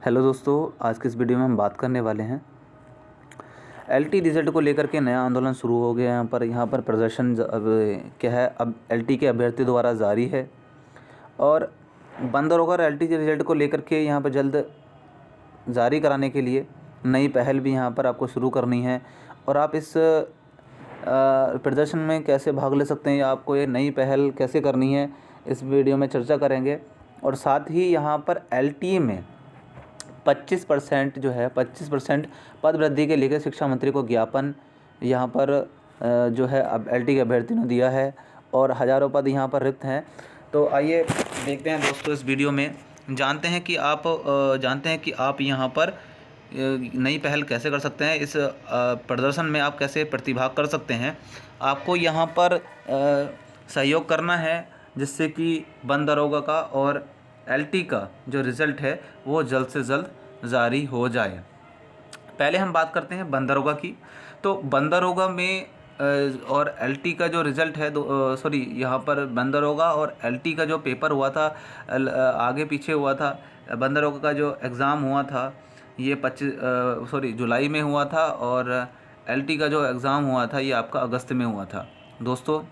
Hello दोस्तों, आज के इस वीडियो में हम बात करने वाले हैं एलटी रिज़ल्ट को लेकर के। नया आंदोलन शुरू हो गया यहाँ पर प्रदर्शन अब क्या है, अब एलटी के अभ्यर्थी द्वारा जारी है और बंद होकर एलटी के रिज़ल्ट को लेकर के यहाँ पर जल्द जारी कराने के लिए नई पहल भी यहाँ पर आपको शुरू करनी है। और आप इस प्रदर्शन में कैसे भाग ले सकते हैं या आपको ये नई पहल कैसे करनी है, इस वीडियो में चर्चा करेंगे। और साथ ही यहाँ पर एलटी में 25% जो है 25% पद वृद्धि के लेकर शिक्षा मंत्री को ज्ञापन यहाँ पर जो है अब एलटी के अभ्यर्थी ने दिया है और हज़ारों पद यहाँ पर रिक्त हैं। तो आइए देखते हैं दोस्तों, इस वीडियो में जानते हैं कि आप यहाँ पर नई पहल कैसे कर सकते हैं। इस प्रदर्शन में आप कैसे प्रतिभाग कर सकते हैं। आपको यहाँ पर सहयोग करना है जिससे कि बंद दरोगा का और एलटी का जो रिज़ल्ट है वो जल्द से जल्द जारी हो जाए। पहले हम बात करते हैं बंद दरोगा की। तो बंद दरोगा में और एलटी का जो रिज़ल्ट है यहाँ पर बंद दरोगा और एलटी का जो पेपर हुआ था, आगे पीछे हुआ था। बंद दरोगा का जो एग्ज़ाम हुआ था ये जुलाई में हुआ था और एलटी का जो एग्ज़ाम हुआ था ये आपका अगस्त में हुआ था। दोस्तों,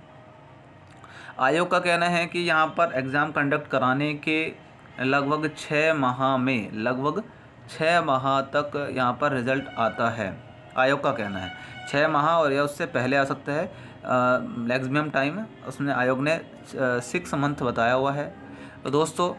आयोग का कहना है कि यहाँ पर एग्ज़ाम कंडक्ट कराने के लगभग 6 माह तक यहाँ पर रिज़ल्ट आता है। आयोग का कहना है 6 माह और या उससे पहले आ सकता है। मैक्सिमम टाइम उसने आयोग ने 6 मंथ बताया हुआ है। तो दोस्तों,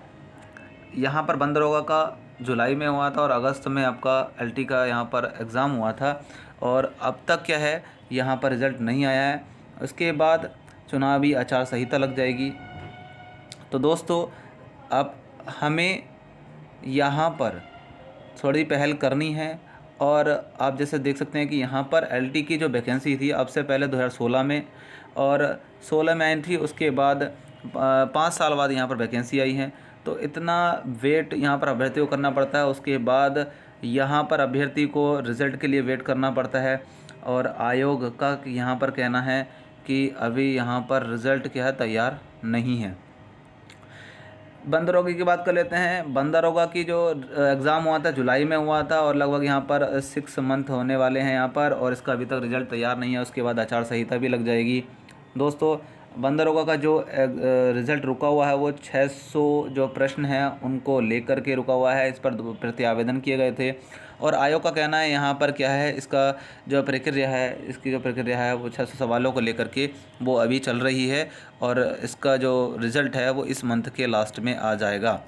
यहाँ पर बंद दरोगा का जुलाई में हुआ था और अगस्त में आपका एलटी का यहाँ पर एग्ज़ाम हुआ था और अब तक क्या है, यहाँ पर रिज़ल्ट नहीं आया है। उसके बाद चुनावी आचार संहिता लग जाएगी। तो दोस्तों, अब हमें यहाँ पर थोड़ी पहल करनी है और आप जैसे देख सकते हैं कि यहाँ पर एलटी की जो वैकेंसी थी अब से पहले 2016 में और 16 में आई थी, उसके बाद 5 साल बाद यहाँ पर वैकेंसी आई है। तो इतना वेट यहाँ पर अभ्यर्थी को करना पड़ता है। उसके बाद यहाँ पर अभ्यर्थी को रिज़ल्ट के लिए वेट करना पड़ता है और आयोग का यहाँ पर कहना है कि अभी यहाँ पर रिज़ल्ट क्या है, तैयार नहीं है। बंद दरोगा की बात कर लेते हैं। बंद दरोगा की जो एग्ज़ाम हुआ था जुलाई में हुआ था और लगभग यहाँ पर 6 मंथ होने वाले हैं यहाँ पर और इसका अभी तक रिज़ल्ट तैयार नहीं है। उसके बाद आचार संहिता भी लग जाएगी। दोस्तों, बंद दरोगा का जो रिज़ल्ट रुका हुआ है वो 600 जो प्रश्न हैं उनको लेकर के रुका हुआ है। इस पर प्रति आवेदन किए गए थे और आयोग का कहना है यहाँ पर क्या है, इसकी जो प्रक्रिया है वो 600 सवालों को लेकर के वो अभी चल रही है और इसका जो रिज़ल्ट है वो इस मंथ के लास्ट में आ जाएगा।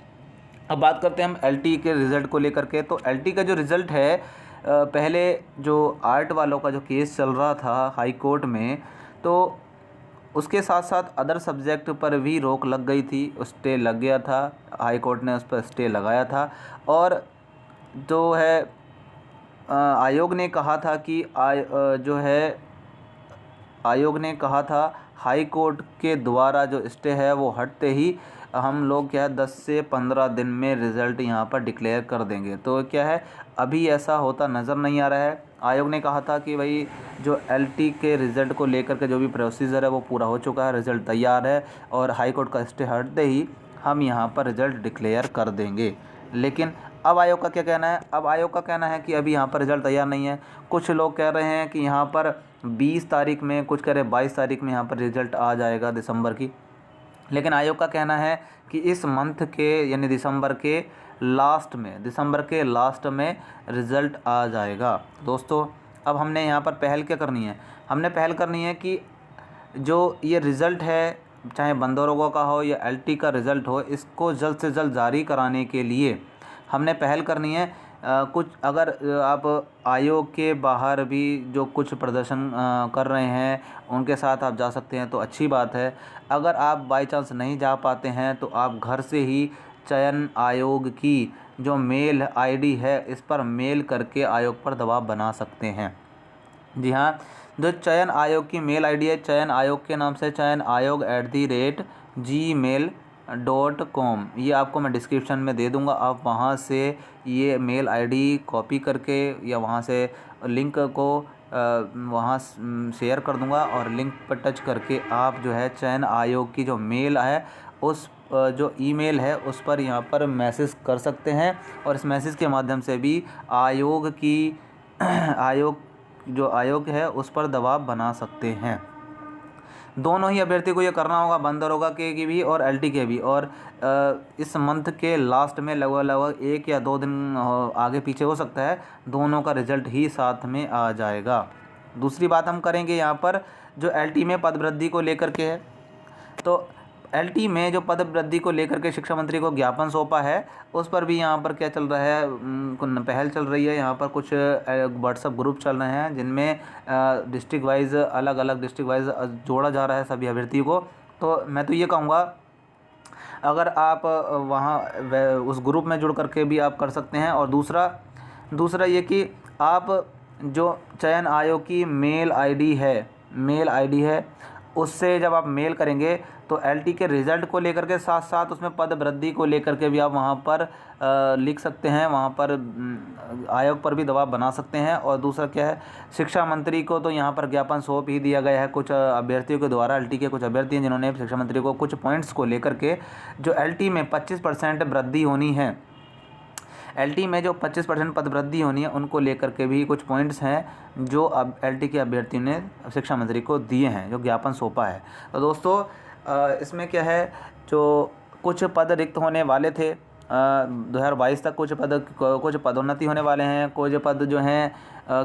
अब बात करते हैं हम एलटी के रिज़ल्ट को लेकर के। तो एलटी का जो रिज़ल्ट है, पहले जो आर्ट वालों का जो केस चल रहा था हाई कोर्ट में, तो उसके साथ साथ अदर सब्जेक्ट पर भी रोक लग गई थी, स्टे लग गया था। हाई कोर्ट ने उस पर स्टे लगाया था और जो है आयोग ने कहा था कि आयोग ने कहा था हाई कोर्ट के द्वारा जो स्टे है वो हटते ही हम लोग क्या है 10 से 15 दिन में रिज़ल्ट यहाँ पर डिक्लेयर कर देंगे। तो क्या है, अभी ऐसा होता नज़र नहीं आ रहा है। आयोग ने कहा था कि भाई जो एलटी के रिज़ल्ट को लेकर के जो भी प्रोसीजर है वो पूरा हो चुका है, रिज़ल्ट तैयार है और हाई कोर्ट का स्टे हटते ही हम यहाँ पर रिज़ल्ट डिक्लेयर कर देंगे। लेकिन अब आयोग का क्या कहना है? अब आयोग का कहना है कि अभी यहाँ पर रिज़ल्ट तैयार नहीं है। कुछ लोग कह रहे हैं कि यहाँ पर 20 तारीख में, कुछ कह रहे हैं 22 तारीख में यहाँ पर रिज़ल्ट आ जाएगा दिसंबर की। लेकिन आयोग का कहना है कि इस मंथ के यानी दिसंबर के लास्ट में रिज़ल्ट आ जाएगा। दोस्तों, अब हमने यहाँ पर पहल क्या करनी है? हमने पहल करनी है कि जो ये रिज़ल्ट है, चाहे बंद दरोगा का हो या एलटी का रिज़ल्ट हो, इसको जल्द से जल्द जारी कराने के लिए हमने पहल करनी है। कुछ अगर आप आयोग के बाहर भी जो कुछ प्रदर्शन कर रहे हैं उनके साथ आप जा सकते हैं तो अच्छी बात है। अगर आप बाय चांस नहीं जा पाते हैं तो आप घर से ही चयन आयोग की जो मेल आईडी है इस पर मेल करके आयोग पर दबाव बना सकते हैं। जी हाँ, जो चयन आयोग की मेल आईडी है, चयन आयोग के नाम से chayanayog@gmail.com, ये आपको मैं डिस्क्रिप्शन में दे दूंगा। आप वहाँ से ये मेल आईडी कॉपी करके या वहाँ से लिंक को वहाँ शेयर कर दूंगा और लिंक पर टच करके आप जो है चयन आयोग की जो मेल है उस जो ईमेल है उस पर यहाँ पर मैसेज कर सकते हैं और इस मैसेज के माध्यम से भी आयोग है उस पर दबाव बना सकते हैं। दोनों ही अभ्यर्थी को ये करना होगा, बंद दरोगा के भी और एलटी के भी। और इस मंथ के लास्ट में लगभग 1 या 2 दिन आगे पीछे हो सकता है, दोनों का रिजल्ट ही साथ में आ जाएगा। दूसरी बात हम करेंगे यहाँ पर जो एलटी में पदवृद्धि को लेकर के है। तो एलटी में जो पदवृद्धि को लेकर के शिक्षा मंत्री को ज्ञापन सौंपा है, उस पर भी यहाँ पर क्या चल रहा है, पहल चल रही है। यहाँ पर कुछ व्हाट्सएप ग्रुप चल रहे हैं जिनमें डिस्ट्रिक्ट वाइज अलग डिस्ट्रिक्ट वाइज जोड़ा जा रहा है सभी अभ्यर्थियों को। तो मैं तो ये कहूँगा अगर आप वहाँ उस ग्रुप में जुड़ करके भी आप कर सकते हैं। और दूसरा ये कि आप जो चयन आयोग की मेल आईडी है उससे जब आप मेल करेंगे तो एलटी के रिज़ल्ट को लेकर के साथ साथ उसमें पदवृद्धि को लेकर के भी आप वहाँ पर लिख सकते हैं, वहाँ पर आयोग पर भी दबाव बना सकते हैं। और दूसरा क्या है, शिक्षा मंत्री को तो यहाँ पर ज्ञापन सौंप ही दिया गया है कुछ अभ्यर्थियों के द्वारा। एलटी के कुछ अभ्यर्थी हैं जिन्होंने शिक्षा मंत्री को कुछ पॉइंट्स को लेकर के जो एलटी में 25% वृद्धि होनी है, एलटी में जो 25% पदवृद्धि होनी है उनको लेकर के भी कुछ पॉइंट्स हैं जो अब एलटी के अभ्यर्थियों ने शिक्षा मंत्री को दिए हैं, जो ज्ञापन सौंपा है। तो दोस्तों इसमें क्या है, जो कुछ पद रिक्त होने वाले थे 2022 तक, कुछ पदोन्नति होने वाले हैं, कुछ पद जो हैं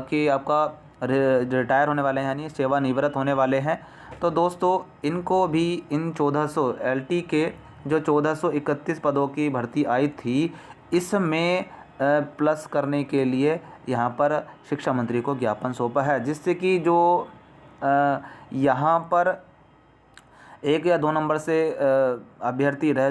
कि आपका रिटायर होने वाले हैं यानी सेवानिवृत्त होने वाले हैं। तो दोस्तों इनको भी इन 1400 एलटी के जो 1431 पदों की भर्ती आई थी इसमें प्लस करने के लिए यहाँ पर शिक्षा मंत्री को ज्ञापन सौंपा है, जिससे कि जो यहाँ पर 1 या 2 नंबर से अभ्यर्थी रह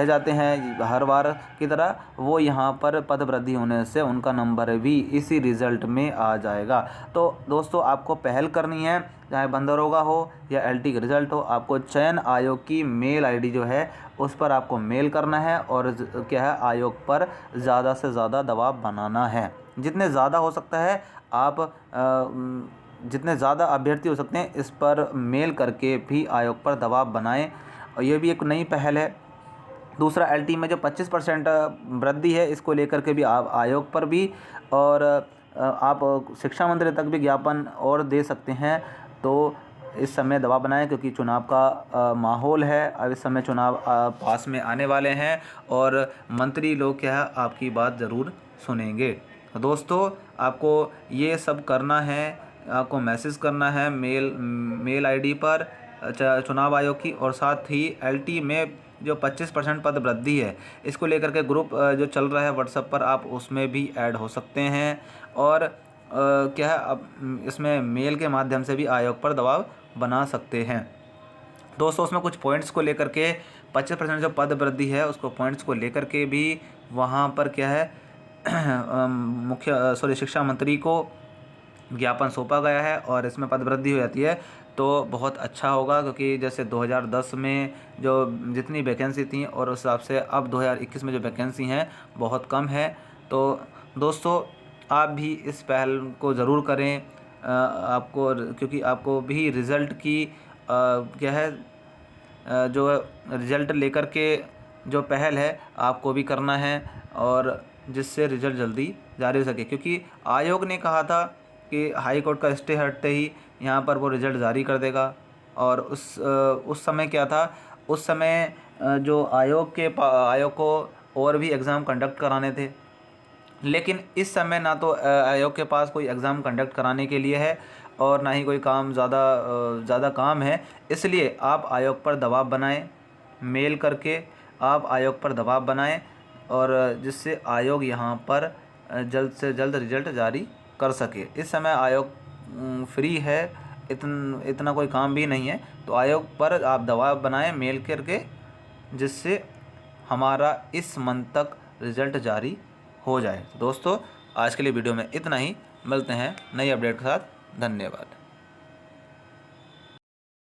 जाते हैं हर बार की तरह, वो यहाँ पर पदवृद्धि होने से उनका नंबर भी इसी रिज़ल्ट में आ जाएगा। तो दोस्तों आपको पहल करनी है, चाहे बंद दरोगा हो या एलटी का रिज़ल्ट हो, आपको चयन आयोग की मेल आईडी जो है उस पर आपको मेल करना है और क्या है, आयोग पर ज़्यादा से ज़्यादा दबाव बनाना है। जितने ज़्यादा हो सकता है आप जितने ज़्यादा अभ्यर्थी हो सकते हैं इस पर मेल करके भी आयोग पर दबाव बनाएं। और ये भी एक नई पहल है। दूसरा एलटी में जो 25% वृद्धि है इसको लेकर के भी आप आयोग पर भी और आप शिक्षा मंत्री तक भी ज्ञापन और दे सकते हैं। तो इस समय दबाव बनाएं क्योंकि चुनाव का माहौल है। अब इस समय चुनाव पास में आने वाले हैं और मंत्री लोग क्या है आपकी बात ज़रूर सुनेंगे। तो दोस्तों आपको ये सब करना है, आपको मैसेज करना है मेल आईडी पर चुनाव आयोग की, और साथ ही एलटी में जो 25% पद वृद्धि है इसको लेकर के ग्रुप जो चल रहा है व्हाट्सएप पर, आप उसमें भी ऐड हो सकते हैं। और क्या है, अब इसमें मेल के माध्यम से भी आयोग पर दबाव बना सकते हैं। दोस्तों उसमें कुछ पॉइंट्स को लेकर के 25% जो पद वृद्धि है उसको पॉइंट्स को लेकर के भी वहाँ पर क्या है शिक्षा मंत्री को ज्ञापन सौंपा गया है और इसमें पदवृद्धि हो जाती है तो बहुत अच्छा होगा। क्योंकि जैसे 2010 में जो जितनी वैकेंसी थी और उस हिसाब से अब 2021 में जो वैकेंसी हैं बहुत कम है। तो दोस्तों आप भी इस पहल को ज़रूर करें, क्योंकि आपको भी रिज़ल्ट की क्या है जो रिज़ल्ट लेकर के जो पहल है आपको भी करना है, और जिससे रिज़ल्ट जल्दी जारी हो सके। क्योंकि आयोग ने कहा था कि हाई कोर्ट का स्टे हटते ही यहाँ पर वो रिज़ल्ट जारी कर देगा। और उस समय क्या था, उस समय जो आयोग को और भी एग्ज़ाम कंडक्ट कराने थे, लेकिन इस समय ना तो आयोग के पास कोई एग्ज़ाम कंडक्ट कराने के लिए है और ना ही कोई काम ज़्यादा काम है। इसलिए आप आयोग पर दबाव बनाएं, मेल करके आप आयोग पर दबाव बनाएं और जिससे आयोग यहाँ पर जल्द से जल्द रिज़ल्ट जारी कर सके। इस समय आयोग फ्री है, इतना कोई काम भी नहीं है, तो आयोग पर आप दबाव बनाएं मेल करके, जिससे हमारा इस मंथ तक रिज़ल्ट जारी हो जाए। दोस्तों आज के लिए वीडियो में इतना ही, मिलते हैं नई अपडेट के साथ। धन्यवाद।